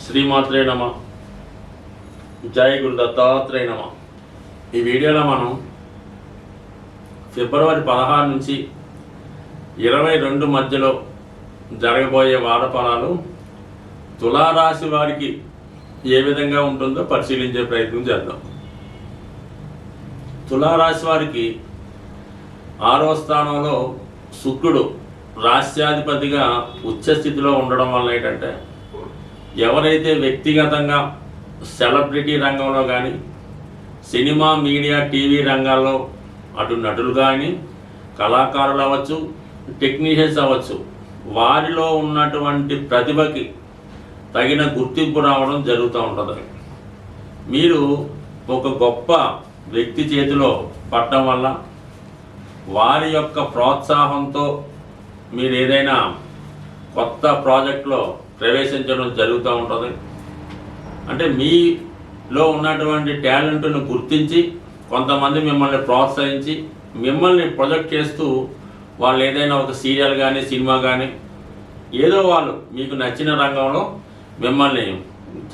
శ్రీమాత్రే నమ. జై గురు దత్తాత్రేయ నమ. ఈ వీడియోలో మనం ఫిబ్రవరి 16 నుంచి 22 మధ్యలో జరగబోయే వార ఫలాలు తులారాశి వారికి ఏ విధంగా ఉంటుందో పరిశీలించే ప్రయత్నం చేద్దాం. తులారాశి వారికి 6వ స్థానంలో శుక్రుడు రాశ్యాధిపతిగా ఉచ్చస్థితిలో ఉండడం వల్ల ఏంటంటే, ఎవరైతే వ్యక్తిగతంగా సెలబ్రిటీ రంగంలో కానీ సినిమా మీడియా టీవీ రంగాల్లో అటు నటులు కానీ కళాకారులు అవ్వచ్చు, టెక్నీషియన్స్ అవ్వచ్చు, వారిలో ఉన్నటువంటి ప్రతిభకి తగిన గుర్తింపు రావడం జరుగుతూ ఉంటుంది. మీరు ఒక గొప్ప వ్యక్తి చేతిలో పడటం వల్ల వారి యొక్క ప్రోత్సాహంతో మీరు ఏదైనా కొత్త ప్రాజెక్టులో ప్రవేశించడం జరుగుతూ ఉంటుంది. అంటే మీలో ఉన్నటువంటి టాలెంట్ను గుర్తించి కొంతమంది మిమ్మల్ని ప్రోత్సహించి మిమ్మల్ని ప్రొజెక్ట్ చేస్తూ వాళ్ళు ఏదైనా ఒక సీరియల్ కానీ సినిమా కానీ ఏదో వాళ్ళు మీకు నచ్చిన రంగంలో మిమ్మల్ని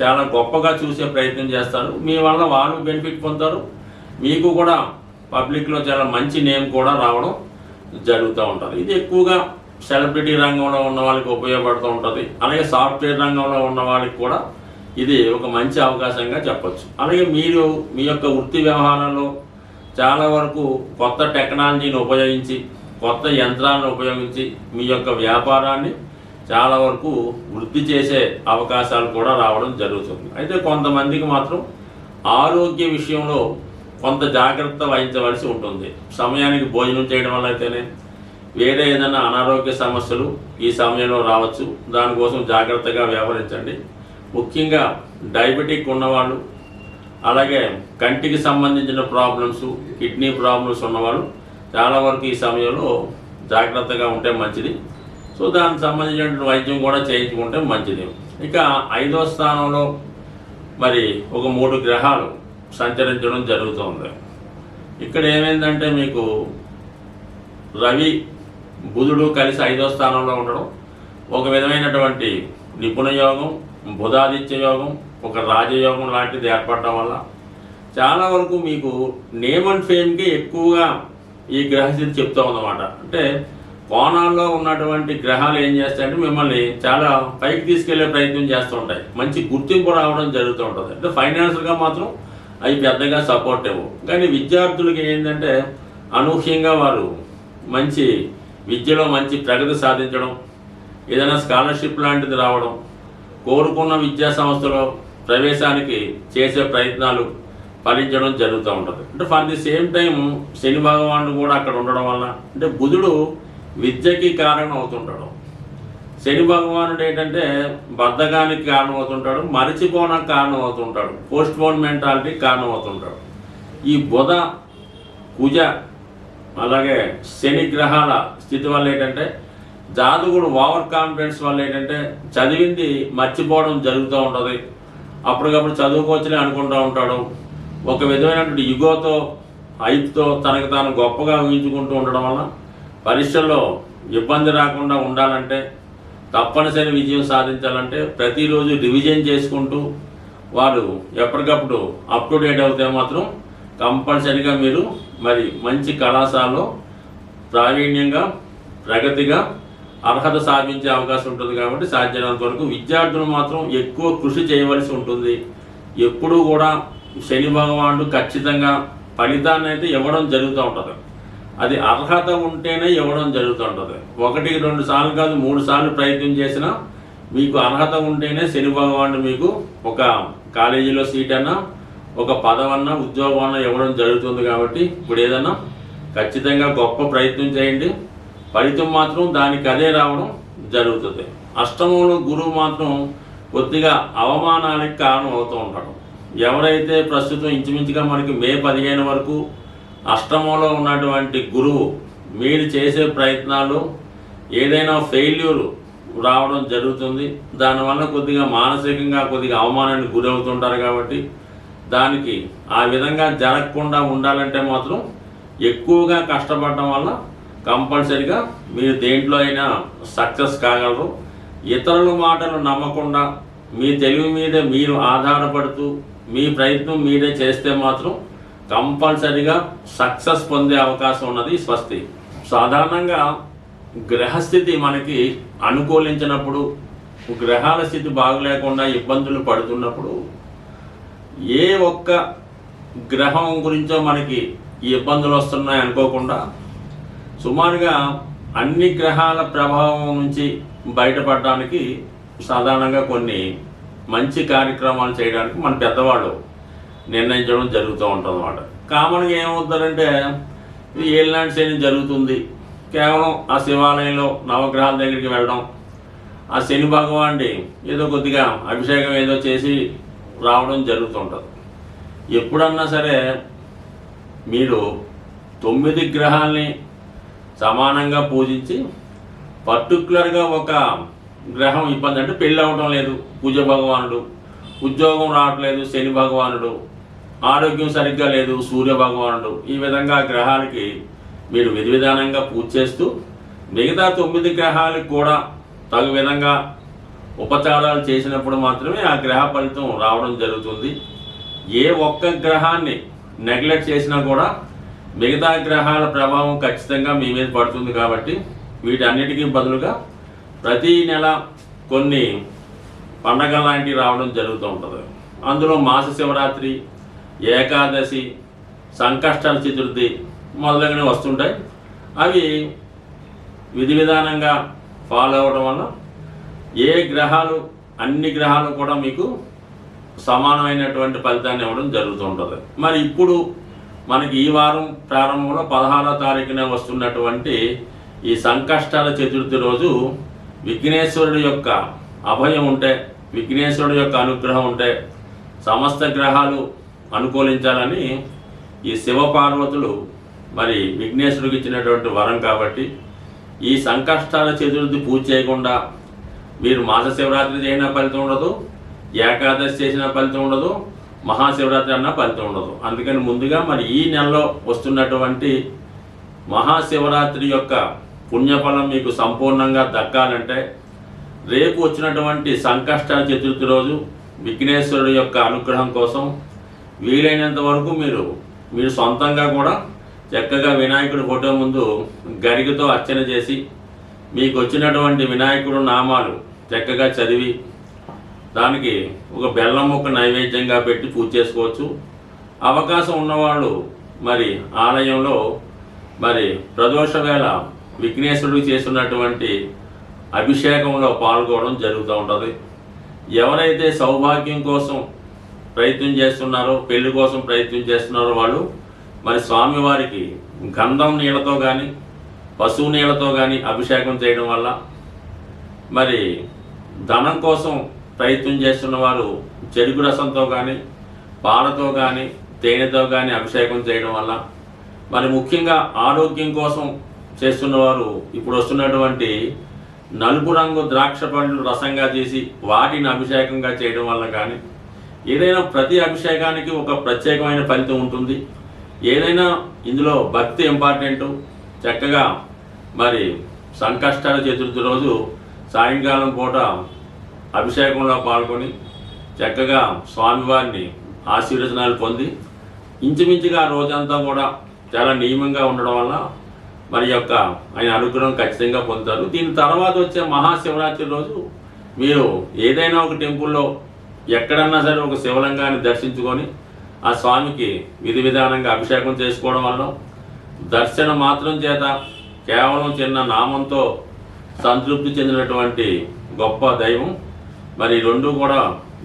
చాలా గొప్పగా చూసే ప్రయత్నం చేస్తారు. మీ వల్ల వాళ్ళు బెనిఫిట్ పొందుతారు, మీకు కూడా పబ్లిక్లో చాలా మంచి నేమ్ కూడా రావడం జరుగుతూ ఉంటుంది. ఇది ఎక్కువగా సెలబ్రిటీ రంగంలో ఉన్న వాళ్ళకి ఉపయోగపడుతూ ఉంటుంది. అలాగే సాఫ్ట్వేర్ రంగంలో ఉన్న వాళ్ళకి కూడా ఇది ఒక మంచి అవకాశంగా చెప్పచ్చు. అలాగే మీరు మీ యొక్క వృత్తి వ్యవహారంలో చాలా వరకు కొత్త టెక్నాలజీని ఉపయోగించి కొత్త యంత్రాలను ఉపయోగించి మీ యొక్క వ్యాపారాన్ని చాలా వరకు వృద్ధి చేసే అవకాశాలు కూడా రావడం జరుగుతుంది. అయితే కొంతమందికి మాత్రం ఆరోగ్య విషయంలో కొంత జాగ్రత్త వహించవలసి ఉంటుంది. సమయానికి భోజనం చేయడం వల్ల అయితేనే వేరే ఏదైనా అనారోగ్య సమస్యలు ఈ సమయంలో రావచ్చు. దానికోసం జాగ్రత్తగా వ్యవహరించండి. ముఖ్యంగా డయాబెటిక్ ఉన్నవాళ్ళు, అలాగే కంటికి సంబంధించిన ప్రాబ్లమ్స్, కిడ్నీ ప్రాబ్లమ్స్ ఉన్నవాళ్ళు చాలా వరకు ఈ సమయంలో జాగ్రత్తగా ఉంటే మంచిది. సో దానికి సంబంధించిన వైద్యం కూడా చేయించుకుంటే మంచిది. ఇక 5వ స్థానంలో మరి ఒక 3 గ్రహాలు సంచరించడం జరుగుతుంది. ఇక్కడ ఏమైందంటే, మీకు రవి బుధుడు కలిసి 5వ స్థానంలో ఉండడం ఒక విధమైనటువంటి నిపుణ యోగం, బుధాదిత్య యోగం, ఒక రాజయోగం లాంటిది ఏర్పడటం వల్ల చాలా వరకు మీకు నేమ్ అండ్ ఫేమ్కి ఎక్కువగా ఈ గ్రహస్థితి చెప్తూ ఉందన్నమాట. అంటే కోణాల్లో ఉన్నటువంటి గ్రహాలు ఏం చేస్తాయంటే మిమ్మల్ని చాలా పైకి తీసుకెళ్లే ప్రయత్నం చేస్తూ ఉంటాయి. మంచి గుర్తింపు రావడం జరుగుతూ ఉంటుంది. అంటే ఫైనాన్షియల్గా మాత్రం అవి పెద్దగా సపోర్ట్ ఇవ్వవు. కానీ విద్యార్థులకి ఏంటంటే అనూహ్యంగా వారు మంచి విద్యలో మంచి ప్రగతి సాధించడం, ఏదైనా స్కాలర్షిప్ లాంటిది రావడం, కోరుకున్న విద్యా సంస్థలో ప్రవేశానికి చేసే ప్రయత్నాలు ఫలించడం జరుగుతూ ఉంటుంది. అంటే ఫర్ ది సేమ్ టైం శని భగవానుడు కూడా అక్కడ ఉండడం వల్ల, అంటే బుధుడు విద్యకి కారణం అవుతుంటాడు, శని భగవానుడు ఏంటంటే బద్ధకానికి కారణం అవుతుంటాడు, మరిచిపోవడానికి కారణం అవుతుంటాడు, పోస్ట్ పోన్ మెంటాలిటీకి కారణం అవుతుంటాడు. ఈ బుధ కుజ అలాగే శని గ్రహాల స్థితి వల్ల ఏంటంటే జాతకుడు ఓవర్ కాన్ఫిడెన్స్ వల్ల ఏంటంటే చదివింది మర్చిపోవడం జరుగుతూ ఉంటుంది. అప్పటికప్పుడు చదువుకోవచ్చని అనుకుంటూ ఉంటాడు. ఒక విధమైనటువంటి యుగోతో హైప్తో తనకు తాను గొప్పగా ఊహించుకుంటూ ఉండడం వల్ల పరీక్షల్లో ఇబ్బంది రాకుండా ఉండాలంటే, తప్పనిసరి విజయం సాధించాలంటే ప్రతిరోజు రివిజన్ చేసుకుంటూ వారు ఎప్పటికప్పుడు అప్ టు డేట్ అవుతే మాత్రం కంపల్సరీగా మీరు మరి మంచి కళాశాలలో ప్రావీణ్యంగా ప్రగతిగా అర్హత సాధించే అవకాశం ఉంటుంది. కాబట్టి సాధ్యమైనంత వరకు విద్యార్థులు మాత్రం ఎక్కువ కృషి చేయవలసి ఉంటుంది. ఎప్పుడూ కూడా శని భగవానుడు ఖచ్చితంగా ఫలితాన్ని అయితే ఇవ్వడం జరుగుతూ ఉంటుంది. అది అర్హత ఉంటేనే ఇవ్వడం జరుగుతూ ఉంటుంది. 1-2 సార్లు కాదు, 3 సార్లు ప్రయత్నం చేసినా మీకు అర్హత ఉంటేనే శని భగవానుడు మీకు ఒక కాలేజీలో సీట్ అన్నా, ఒక పదవన్నా, ఉద్యోగం అన్నా ఇవ్వడం జరుగుతుంది. కాబట్టి ఇప్పుడు ఏదన్నా ఖచ్చితంగా గొప్ప ప్రయత్నం చేయండి, ఫలితం మాత్రం దానికి అదే రావడం జరుగుతుంది. అష్టమంలో గురువు మాత్రం కొద్దిగా అవమానానికి కారణం అవుతూ ఉంటాడు. ఎవరైతే ప్రస్తుతం ఇంచుమించుగా మనకి మే 15 వరకు అష్టమంలో ఉన్నటువంటి గురువు మీరు చేసే ప్రయత్నాలు ఏదైనా ఫెయిల్యూర్ రావడం జరుగుతుంది. దానివల్ల కొద్దిగా మానసికంగా కొద్దిగా అవమానానికి గురవుతుంటారు. కాబట్టి దానికి ఆ విధంగా జరగకుండా ఉండాలంటే మాత్రం ఎక్కువగా కష్టపడటం వల్ల కంపల్సరిగా మీరు దేంట్లో అయినా సక్సెస్ కాగలరు. ఇతరుల మాటలు నమ్మకుండా మీ తెలివి మీద మీరు ఆధారపడుతూ మీ ప్రయత్నం మీరే చేస్తే మాత్రం కంపల్సరిగా సక్సెస్ పొందే అవకాశం ఉన్నది స్వస్తి. సాధారణంగా గ్రహస్థితి మనకి అనుకూలించినప్పుడు, గ్రహాల స్థితి బాగలేకుండా ఇబ్బందులు పడుతున్నప్పుడు ఏ ఒక్క గ్రహం గురించో మనకి ఈ ఇబ్బందులు వస్తున్నాయి అనుకోకుండా సుమారుగా అన్ని గ్రహాల ప్రభావం నుంచి బయటపడడానికి సాధారణంగా కొన్ని మంచి కార్యక్రమాలు చేయడానికి మన పెద్దవాళ్ళు నిర్ణయించడం జరుగుతూ ఉంటుంది అన్నమాట. కామన్గా ఏమవుతారంటే ఇది ఏలినాటి శని జరుగుతుంది, కేవలం ఆ శివాలయంలో నవగ్రహాల దగ్గరికి వెళ్ళడం, ఆ శని భగవాన్ని ఏదో కొద్దిగా అభిషేకం ఏదో చేసి రావడం జరుగుతుంటుంది. ఎప్పుడన్నా సరే మీరు 9 గ్రహాలని సమానంగా పూజించి పర్టికులర్గా ఒక గ్రహం ఇబ్బంది అంటే పెళ్ళి అవ్వడం లేదు పూజ భగవానుడు, ఉద్యోగం రావట్లేదు శని భగవానుడు, ఆరోగ్యం సరిగ్గా లేదు సూర్య భగవానుడు, ఈ విధంగా గ్రహాలకి మీరు విధి విధానంగా పూజ చేస్తూ మిగతా 9 గ్రహాలకు కూడా తగు విధంగా ఉపచారాలు చేసినప్పుడు మాత్రమే ఆ గ్రహ ఫలితం రావడం జరుగుతుంది. ఏ ఒక్క గ్రహాన్ని నెగ్లెక్ట్ చేసినా కూడా మిగతా గ్రహాల ప్రభావం ఖచ్చితంగా మీ మీద పడుతుంది. కాబట్టి వీటన్నిటికీ బదులుగా ప్రతీ నెల కొన్ని పండగ లాంటివి రావడం జరుగుతూ ఉంటుంది. అందులో మాస శివరాత్రి, ఏకాదశి, సంకష్టాల చతుర్థి మొదలగునవి వస్తుంటాయి. అవి విధి విధానంగా ఫాలో అవ్వడం వల్ల ఏ గ్రహాలు అన్ని గ్రహాలు కూడా మీకు సమానమైనటువంటి ఫలితాన్ని ఇవ్వడం జరుగుతూ ఉంటుంది. మరి ఇప్పుడు మనకి ఈ వారం ప్రారంభంలో 16వ తారీఖున వస్తున్నటువంటి ఈ సంకష్టాల చతుర్థి రోజు విఘ్నేశ్వరుడి యొక్క అభయం ఉంటే, విఘ్నేశ్వరుడి యొక్క అనుగ్రహం ఉంటే సమస్త గ్రహాలు అనుకూలించాలని ఈ శివపార్వతులు మరి విఘ్నేశ్వరుడికి ఇచ్చినటువంటి వరం. కాబట్టి ఈ సంకష్టాల చతుర్థి పూజ చేయకుండా మీరు మాస శివరాత్రి చేసిన ఫలితం ఉండదు, ఏకాదశి చేసిన ఫలితం ఉండదు, మహాశివరాత్రి అన్న ఫలితం ఉండదు. అందుకని ముందుగా మరి ఈ నెలలో వస్తున్నటువంటి మహాశివరాత్రి యొక్క పుణ్యఫలం మీకు సంపూర్ణంగా దక్కాలంటే రేపు వచ్చినటువంటి సంకష్టాల చతుర్థి రోజు విఘ్నేశ్వరుడు యొక్క అనుగ్రహం కోసం వీలైనంత వరకు మీరు సొంతంగా కూడా చక్కగా వినాయకుడి ఫోటో ముందు గరికతో అర్చన చేసి మీకు వచ్చినటువంటి వినాయకుడు నామాలు చక్కగా చదివి దానికి ఒక బెల్లం ముక్క నైవేద్యంగా పెట్టి పూజ చేసుకోవచ్చు. అవకాశం ఉన్నవాళ్ళు మరి ఆలయంలో మరి ప్రదోష వేళ విఘ్నేశ్వరుడికి చేస్తున్నటువంటి అభిషేకంలో పాల్గొనడం జరుగుతూ ఉంటుంది. ఎవరైతే సౌభాగ్యం కోసం ప్రయత్నం చేస్తున్నారో, పెళ్లి కోసం ప్రయత్నం చేస్తున్నారో వాళ్ళు మరి స్వామివారికి గంధం నీళ్ళతో కానీ పశువు నీళ్ళతో కానీ అభిషేకం చేయడం వల్ల, మరి ధనం కోసం ప్రయత్నం చేస్తున్న వారు చెరుకు రసంతో కానీ పాలతో కానీ తేనెతో కానీ అభిషేకం చేయడం వల్ల, మరి ముఖ్యంగా ఆరోగ్యం కోసం చేస్తున్నవారు ఇప్పుడు వస్తున్నటువంటి నలుపు రంగు ద్రాక్ష పండ్లు రసంగా చేసి వాటిని అభిషేకంగా చేయడం వల్ల కానీ, ఏదైనా ప్రతి అభిషేకానికి ఒక ప్రత్యేకమైన ఫలితం ఉంటుంది. ఏదైనా ఇందులో భక్తి ఇంపార్టెంటు. చక్కగా మరి సంకష్టాల చతుర్థి రోజు సాయంకాలం పూట అభిషేకంలో పాల్గొని చక్కగా స్వామివారిని ఆశీర్వచనాలు పొంది ఇంచుమించుగా రోజంతా కూడా చాలా నియమంగా ఉండడం వల్ల మరి యొక్క ఆయన అనుగ్రహం ఖచ్చితంగా పొందుతారు. దీని తర్వాత వచ్చే మహాశివరాత్రి రోజు మీరు ఏదైనా ఒక టెంపుల్లో ఎక్కడన్నా సరే ఒక శివలింగాన్ని దర్శించుకొని ఆ స్వామికి విధి విధానంగా అభిషేకం చేసుకోవడం వల్ల, దర్శన మాత్రం చేత కేవలం చిన్న నామంతో సంతృప్తి చెందినటువంటి గొప్ప దైవం మరి రెండు కూడా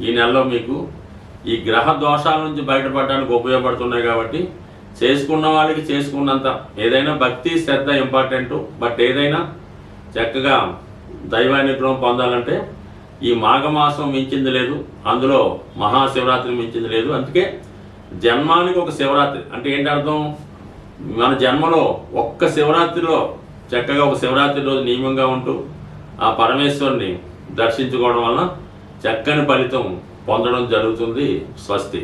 ఈ నెలలో మీకు ఈ గ్రహ దోషాల నుంచి బయటపడడానికి ఉపయోగపడుతున్నాయి. కాబట్టి చేసుకున్న వాళ్ళకి చేసుకున్నంత ఏదైనా భక్తి శ్రద్ధ ఇంపార్టెంటు. బట్ ఏదైనా చక్కగా దైవానుగ్రహం పొందాలంటే ఈ మాఘమాసం మించింది లేదు, అందులో మహాశివరాత్రి మించింది లేదు. అందుకే జన్మానికి ఒక శివరాత్రి అంటే ఏంటి అర్థం? మన జన్మలో ఒక్క శివరాత్రిలో చక్కగా ఒక శివరాత్రి రోజు నియమంగా ఉంటూ ఆ పరమేశ్వరుని దర్శించుకోవడం వలన చక్కని ఫలితం పొందడం జరుగుతుంది. స్వస్తి.